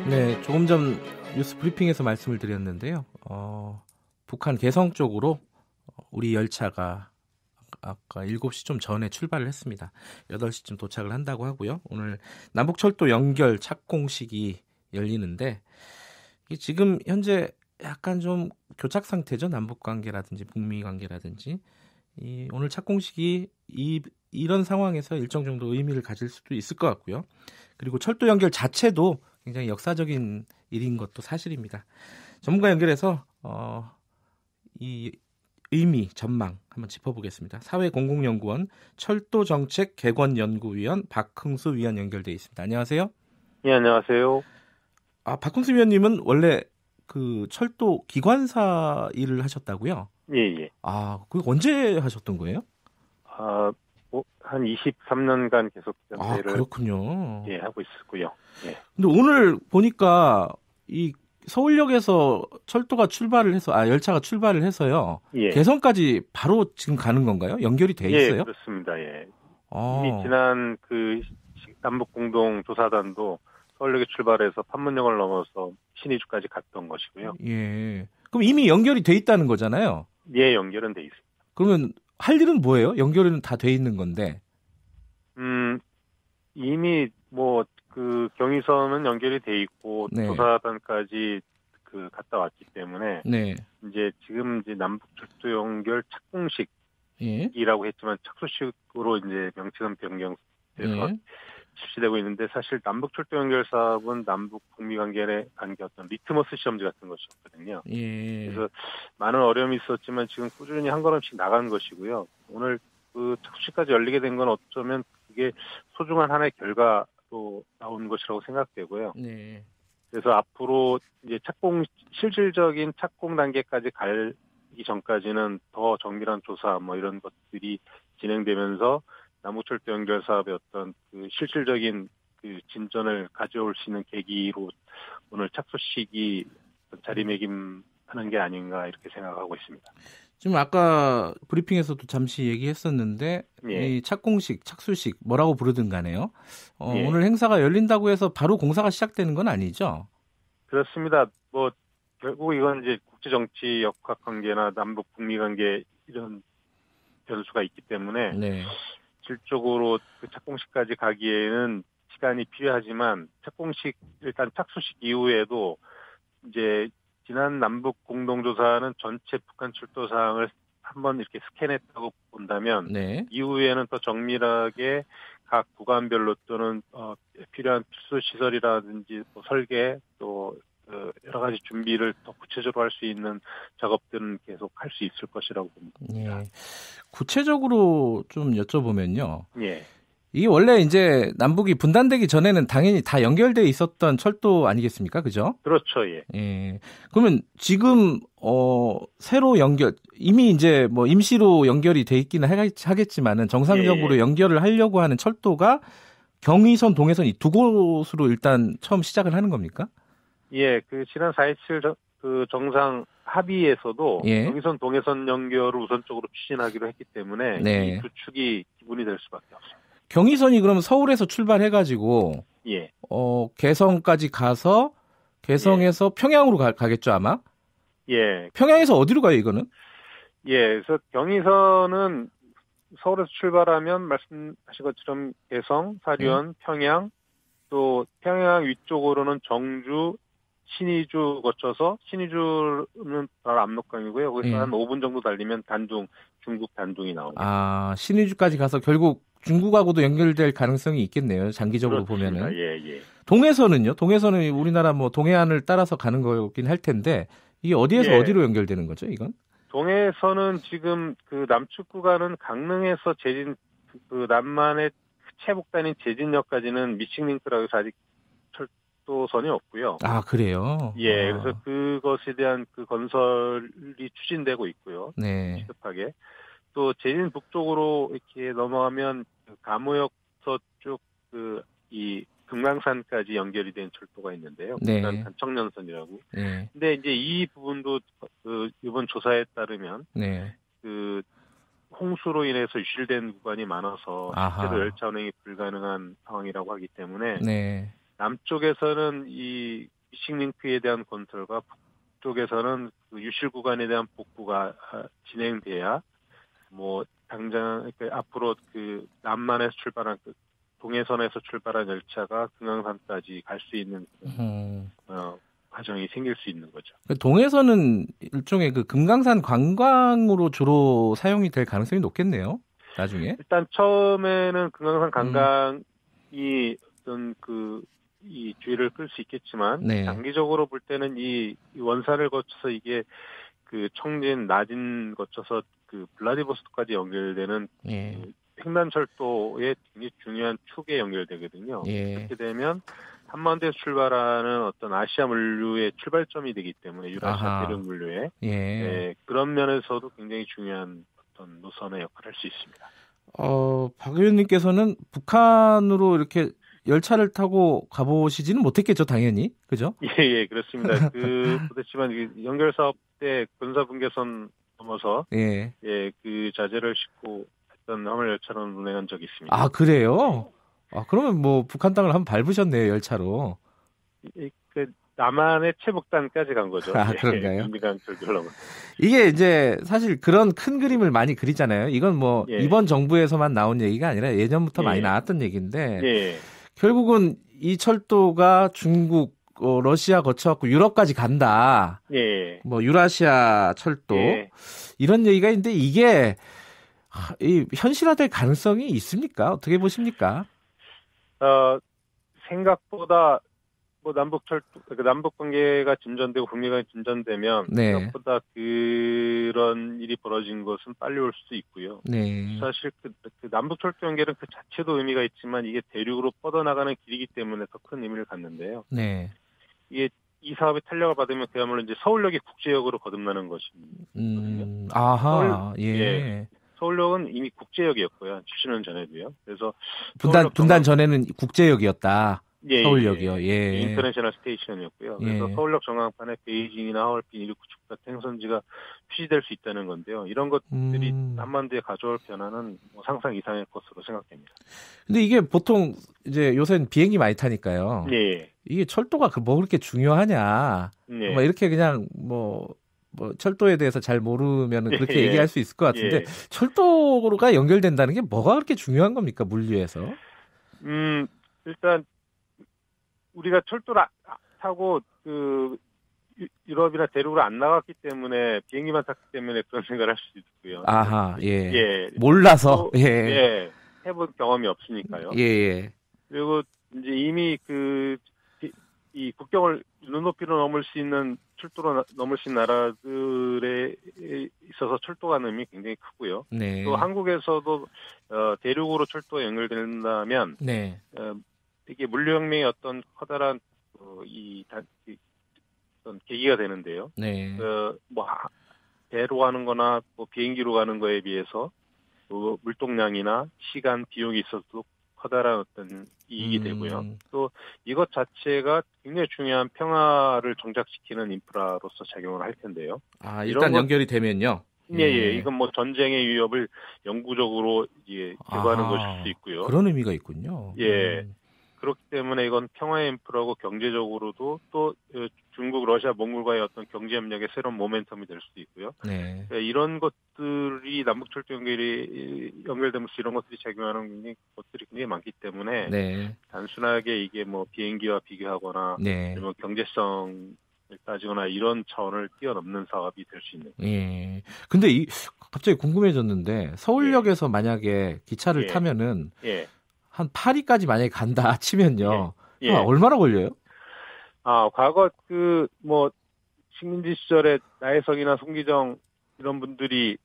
네, 조금 전 뉴스 브리핑에서 말씀을 드렸는데요. 북한 개성 쪽으로 우리 열차가 아까 7시 좀 전에 출발을 했습니다. 8시쯤 도착을 한다고 하고요. 오늘 남북철도 연결 착공식이 열리는데 지금 현재 약간 좀 교착 상태죠. 남북 관계라든지 북미 관계라든지. 오늘 착공식이 이런 상황에서 일정 정도 의미를 가질 수도 있을 것 같고요. 그리고 철도 연결 자체도 굉장히 역사적인 일인 것도 사실입니다. 전문가 연결해서 이 의미, 전망 한번 짚어보겠습니다. 사회공공연구원 철도정책개관연구위원 박흥수 위원 연결돼 있습니다. 안녕하세요. 네, 안녕하세요. 박흥수 위원님은 원래 그 철도 기관사 일을 하셨다고요? 예. 그 언제 하셨던 거예요? 한 23년간 계속 기관사 일을 그렇군요. 예, 하고 있었고요. 예. 근데 오늘 보니까 이 서울역에서 철도가 출발을 해서 열차가 출발을 해서요. 예. 개성까지 바로 지금 가는 건가요? 연결이 돼 있어요? 예, 그렇습니다. 예. 이미 지난 그 남북 공동 조사단도 서울역에 출발해서 판문점을 넘어서 신의주까지 갔던 것이고요. 예. 그럼 이미 연결이 돼 있다는 거잖아요. 예, 연결은 돼 있습니다. 그러면 할 일은 뭐예요? 연결은 다 돼 있는 건데. 이미 그 경의선은 연결이 돼 있고 네. 조사단까지 갔다 왔기 때문에 네. 지금 남북철도 연결 착공식이라고 했지만 착수식으로 이제 명칭은 변경돼서 실시되고 있는데 사실 남북철도 연결 사업은 남북 북미 관계 어떤 리트머스 시험지 같은 것이었거든요. 예. 그래서 많은 어려움이 있었지만 지금 꾸준히 한 걸음씩 나간 것이고요. 오늘 그 착수식까지 열리게 된 건 어쩌면 그게 소중한 하나의 결과로 나온 것이라고 생각되고요. 네. 그래서 앞으로 이제 실질적인 착공 단계까지 가기 전까지는 더 정밀한 조사 이런 것들이 진행되면서 남북철도 연결 사업의 어떤 그 실질적인 그 진전을 가져올 수 있는 계기로 오늘 착수식이 자리매김하는 게 아닌가 이렇게 생각하고 있습니다. 지금 아까 브리핑에서도 잠시 얘기했었는데 예. 이 착수식 뭐라고 부르든 간에요. 예. 오늘 행사가 열린다고 해서 바로 공사가 시작되는 건 아니죠? 그렇습니다. 결국 이건 이제 국제정치 역학관계나 남북 북미 관계 이런 변수가 있기 때문에 네. 실적으로 그 착공식까지 가기에는 시간이 필요하지만 일단 착수식 이후에도 이제 지난 남북 공동조사는 전체 북한 철도 사항을 한번 이렇게 스캔했다고 본다면 네. 이후에는 더 정밀하게 각 구간별로 또는 필요한 필수 시설이라든지 설계 또 여러 가지 준비를 더 구체적으로 할 수 있는 작업들은 계속 할 수 있을 것이라고 봅니다. 예. 구체적으로 좀 여쭤보면요. 예. 이게 원래 이제 남북이 분단되기 전에는 당연히 다 연결돼 있었던 철도 아니겠습니까? 그죠? 그렇죠. 예. 예. 그러면 지금 새로 이미 이제 임시로 연결이 돼 있기는 하겠지만은 정상적으로 연결을 하려고 하는 철도가 경의선, 동해선 이 두 곳으로 일단 처음 시작을 하는 겁니까? 예. 그 지난 4.27 그 정상 합의에서도 경의선, 동해선 연결을 우선적으로 추진하기로 했기 때문에 이 두 축이 기본이 될 수밖에 없습니다. 경의선이 그럼 서울에서 출발해가지고 개성까지 가서 개성에서 평양으로 가겠죠 아마? 예. 평양에서 어디로 가요 이거는? 예. 그래서 경의선은 서울에서 출발하면 말씀하신 것처럼 개성, 사리원, 평양, 또 평양 위쪽으로는 정주, 신의주 거쳐서 신의주는 바로 압록강이고요. 거기서 한 5분 정도 달리면 중국 단둥이 나옵니다. 신의주까지 가서 결국 중국하고도 연결될 가능성이 있겠네요. 장기적으로 그렇습니다. 보면은. 예. 동해선은요? 동해선은 우리나라 동해안을 따라서 가는 거긴 할 텐데 이게 어디에서 어디로 연결되는 거죠, 이건? 동해선은 지금 그 남측 구간은 강릉에서 남만의 최북단인 제진역까지는 미싱링크라고 해서 아직 철도선이 없고요. 그래요? 예, 그래서 그것에 대한 그 건설이 추진되고 있고요. 네. 시급하게. 또 제진 북쪽으로 이렇게 넘어가면 감호역서 쪽 이 금강산까지 연결이 된 철도가 있는데요. 단청년선이라고. 네. 근데 이제 이 부분도 이번 조사에 따르면 그 홍수로 인해서 유실된 구간이 많아서 실제로 열차 운행이 불가능한 상황이라고 하기 때문에 남쪽에서는 이 미싱링크에 대한 건설과 북쪽에서는 그 유실 구간에 대한 복구가 진행돼야 뭐 당장 앞으로 그 남만에서 출발한 그 동해선에서 출발한 열차가 금강산까지 갈 수 있는 과정이 생길 수 있는 거죠. 동해선은 일종의 그 금강산 관광으로 주로 사용이 될 가능성이 높겠네요. 나중에. 일단 처음에는 금강산 관광이 어떤 이 주의를 끌 수 있겠지만 네. 장기적으로 볼 때는 이 원산을 거쳐서 이게 그 청진, 나진 거쳐서 그 블라디보스토크까지 연결되는 예. 횡단철도의 굉장히 중요한 축에 연결되거든요. 예. 그렇게 되면 한반도에서 출발하는 어떤 아시아 물류의 출발점이 되기 때문에 유라시아 대륙 물류의 그런 면에서도 굉장히 중요한 어떤 노선의 역할을 할 수 있습니다. 박 의원님께서는 북한으로 이렇게 열차를 타고 가보시지는 못했겠죠, 당연히. 그죠? 예, 그렇습니다. 그렇지만 연결 사업 때 군사분계선 넘어서 그 자재를 싣고 했던 화물 열차로는 운행한 적이 있습니다. 아, 그래요? 그러면 뭐 북한 땅을 한번 밟으셨네요, 열차로. 그 남한의 최북단까지 간 거죠. 그런가요? 인민강철교로. 이게 이제 사실 그런 큰 그림을 많이 그리잖아요. 이건 뭐 이번 정부에서만 나온 얘기가 아니라 예전부터 많이 나왔던 얘기인데 결국은 이 철도가 중국, 러시아 거쳐갖고 유럽까지 간다. 뭐 유라시아 철도 이런 얘기가 있는데 이게 현실화될 가능성이 있습니까? 어떻게 보십니까? 생각보다 뭐 남북 관계가 진전되고 북미가 진전되면 생각보다 그런 일이 벌어진 것은 빨리 올 수도 있고요. 사실 그 남북 철도 연결은 그 자체도 의미가 있지만 이게 대륙으로 뻗어나가는 길이기 때문에 더 큰 의미를 갖는데요. 이게 이 사업의 탄력을 받으면 그야말로 이제 서울역이 국제역으로 거듭나는 것이거든요. 서울역은 이미 국제역이었고요. 70년 전에도요. 그래서 분단 전에는 국제역이었다. 서울역이요. 인터내셔널 스테이션이었고요. 그래서 서울역 전광판에 베이징이나 하얼빈, 이르쿠츠크 같은 행선지가 표시될 수 있다는 건데요. 이런 것들이 한반도에 가져올 변화는 뭐 상상 이상의 것으로 생각됩니다. 근데 이게 보통 이제 요새는 비행기 많이 타니까요. 이게 철도가 뭐 그렇게 중요하냐. 뭐 이렇게 그냥 뭐 철도에 대해서 잘 모르면 그렇게 얘기할 수 있을 것 같은데 철도가 연결된다는 게 뭐가 그렇게 중요한 겁니까? 물류에서? 일단 우리가 철도를 타고 유럽이나 대륙으로 안 나갔기 때문에 비행기만 탔기 때문에 그런 생각을 할 수 있고요. 몰라서 해본 경험이 없으니까요. 그리고 이제 이미 이 국경을 눈높이로 넘을 수 있는 철도로 넘을 수 있는 나라들에 있어서 철도가 의미 굉장히 크고요. 또 한국에서도 대륙으로 철도가 연결된다면 이게 물류혁명의 어떤 커다란 어떤 계기가 되는데요. 뭐 배로 가는 거나 뭐 비행기로 가는 거에 비해서 뭐 물동량이나 시간, 비용이 있어도 커다란 어떤 이익이 되고요. 또 이것 자체가 굉장히 중요한 평화를 정착시키는 인프라로서 작용을 할 텐데요. 일단 연결이 되면요. 이건 뭐 전쟁의 위협을 영구적으로 제거하는 것일 수 있고요. 그런 의미가 있군요. 그렇기 때문에 이건 평화의 인프라고 경제적으로도 또 중국, 러시아, 몽골과의 어떤 경제 협력의 새로운 모멘텀이 될 수도 있고요. 그러니까 이런 것들이 남북철도 연결되면서 이런 것들이 작용하는 것들이 굉장히 많기 때문에 단순하게 이게 뭐 비행기와 비교하거나 아니면 경제성을 따지거나 이런 차원을 뛰어넘는 사업이 될 수 있는. 근데 갑자기 궁금해졌는데 서울역에서 만약에 기차를 타면은 한 파리까지 만약에 간다 치면요. 얼마나 걸려요? 과거 뭐 식민지 시절에 나혜성이나 송기정 이런 분들이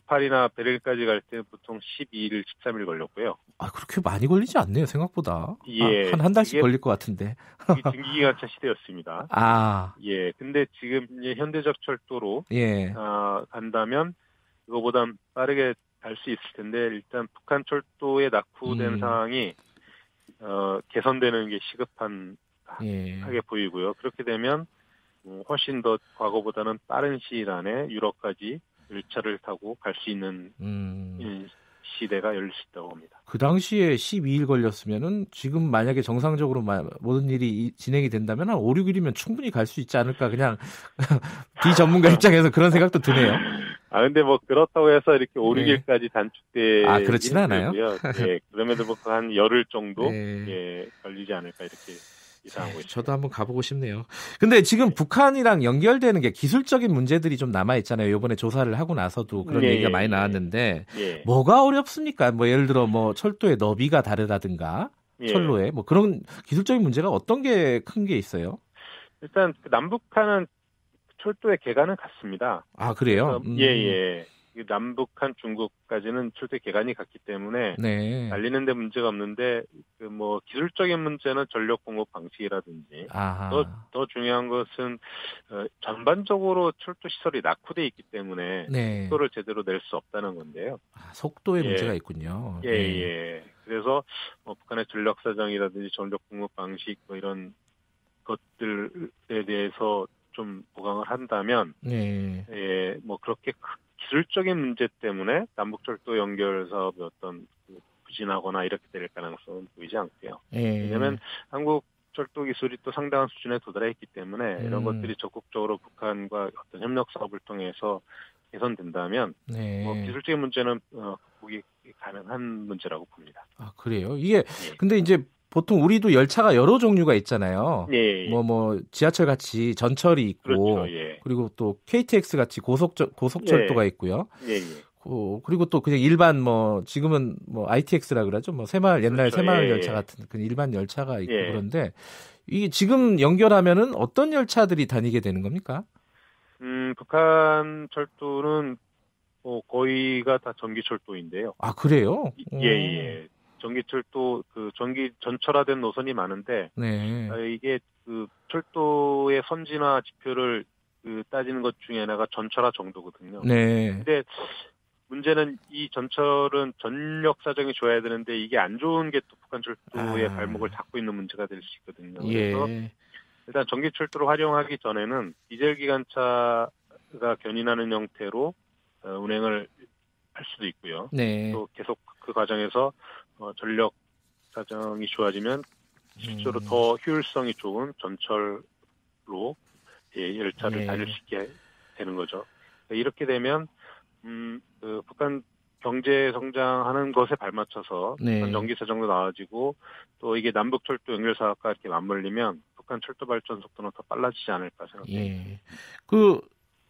파리나 베를린까지 갈 때 보통 12일, 13일 걸렸고요. 그렇게 많이 걸리지 않네요, 생각보다. 한 달씩 걸릴 것 같은데. 증기기관차 시대였습니다. 근데 지금 이제 현대적 철도로 간다면 그거보단 빠르게 갈 수 있을 텐데 일단 북한 철도에 낙후된 상황이 개선되는 게 시급하게 보이고요. 그렇게 되면 훨씬 더 과거보다는 빠른 시일 안에 유럽까지 열차를 타고 갈 수 있는 시대가 열릴 수 있다고 봅니다. 그 당시에 12일 걸렸으면은 지금 만약에 정상적으로 모든 일이 진행이 된다면 한 5, 6일이면 충분히 갈 수 있지 않을까 그냥 비전문가 입장에서 그런 생각도 드네요. 근데 뭐 그렇다고 해서 이렇게 5, 6일까지 단축돼 그렇진 않아요. 예, 그럼에도 한 열흘 정도 네. 예, 걸리지 않을까 이렇게 예상하고 있습니다. 저도 한번 가보고 싶네요. 근데 지금 북한이랑 연결되는 게 기술적인 문제들이 좀 남아 있잖아요. 이번에 조사를 하고 나서도 그런 얘기가 많이 나왔는데 뭐가 어렵습니까? 뭐 예를 들어 뭐 철도의 너비가 다르다든가 철로에 뭐 그런 기술적인 문제가 어떤 게 큰 게 있어요? 일단 남북한은 철도의 개간은 같습니다. 그래요? 예. 남북한 중국까지는 철도의 개간이 같기 때문에 달리는데 문제가 없는데 그 뭐 기술적인 문제는 전력 공급 방식이라든지 더 중요한 것은 전반적으로 철도 시설이 낙후돼 있기 때문에 속도를 제대로 낼 수 없다는 건데요. 속도에 문제가 있군요. 예. 그래서 북한의 전력 사정이라든지 전력 공급 방식 뭐 이런 것들에 대해서 좀 보강을 한다면, 뭐 그렇게 기술적인 문제 때문에 남북철도 연결 사업이 어떤 부진하거나 이렇게 될 가능성은 보이지 않고요. 왜냐하면 한국 철도 기술이 또 상당한 수준에 도달해 있기 때문에 이런 것들이 적극적으로 북한과 어떤 협력 사업을 통해서 개선된다면, 뭐 기술적인 문제는 극복이 가능한 문제라고 봅니다. 그래요? 이게 근데 이제 보통 우리도 열차가 여러 종류가 있잖아요. 뭐 지하철 같이 전철이 있고, 그렇죠, 그리고 또 KTX 같이 고속철도가 있고요. 그리고 또 그냥 일반 뭐 지금은 뭐 ITX라 그러죠. 뭐 옛날 새마을 열차 같은 그 일반 열차가 있고 그런데 이게 지금 연결하면은 어떤 열차들이 다니게 되는 겁니까? 북한 철도는 거의가 다 전기철도인데요. 그래요? 예. 전기철도 전철화된 노선이 많은데 이게 그 철도의 선진화 지표를 따지는 것 중에 하나가 전철화 정도거든요. 근데 문제는 이 전철은 전력 사정이 좋아야 되는데 이게 안 좋은 게 또 북한 철도의 발목을 잡고 있는 문제가 될 수 있거든요. 그래서 일단 전기철도를 활용하기 전에는 디젤 기관차가 견인하는 형태로 운행을 할 수도 있고요. 또 계속 그 과정에서 전력 사정이 좋아지면 실제로 더 효율성이 좋은 전철로 열차를 다닐 수 있게 되는 거죠. 이렇게 되면 북한 경제 성장하는 것에 발맞춰서 북한 전기 사정도 나아지고 또 이게 남북철도 연결 사업과 이렇게 맞물리면 북한 철도 발전 속도는 더 빨라지지 않을까 생각합니다.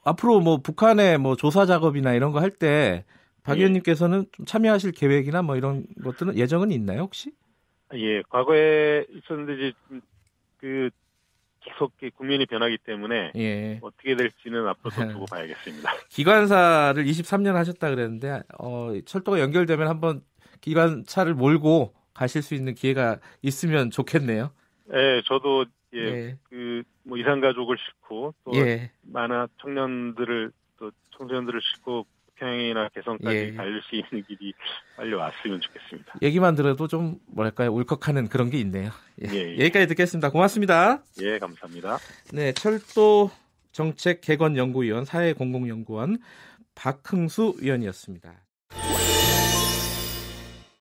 앞으로 뭐 북한의 뭐 조사 작업이나 이런 거 할 때 박 의원님께서는 좀 참여하실 계획이나 뭐 이런 것들은 예정은 있나요, 혹시? 과거에 있었는데 이제 계속 국면이 변하기 때문에 어떻게 될지는 앞으로 두고 봐야겠습니다. 기관사를 23년 하셨다 그랬는데 철도가 연결되면 한번 기관차를 몰고 가실 수 있는 기회가 있으면 좋겠네요. 저도 뭐 이산 가족을 싣고 또 많은 청년들을 또 청소년들을 싣고 평양이나 개성까지 달릴 수 있는 길이 빨리 왔으면 좋겠습니다. 얘기만 들어도 좀 뭐랄까요 울컥하는 그런 게 있네요. 여기까지 듣겠습니다. 고맙습니다. 감사합니다. 철도 정책 개건 연구위원 사회공공연구원 박흥수 위원이었습니다.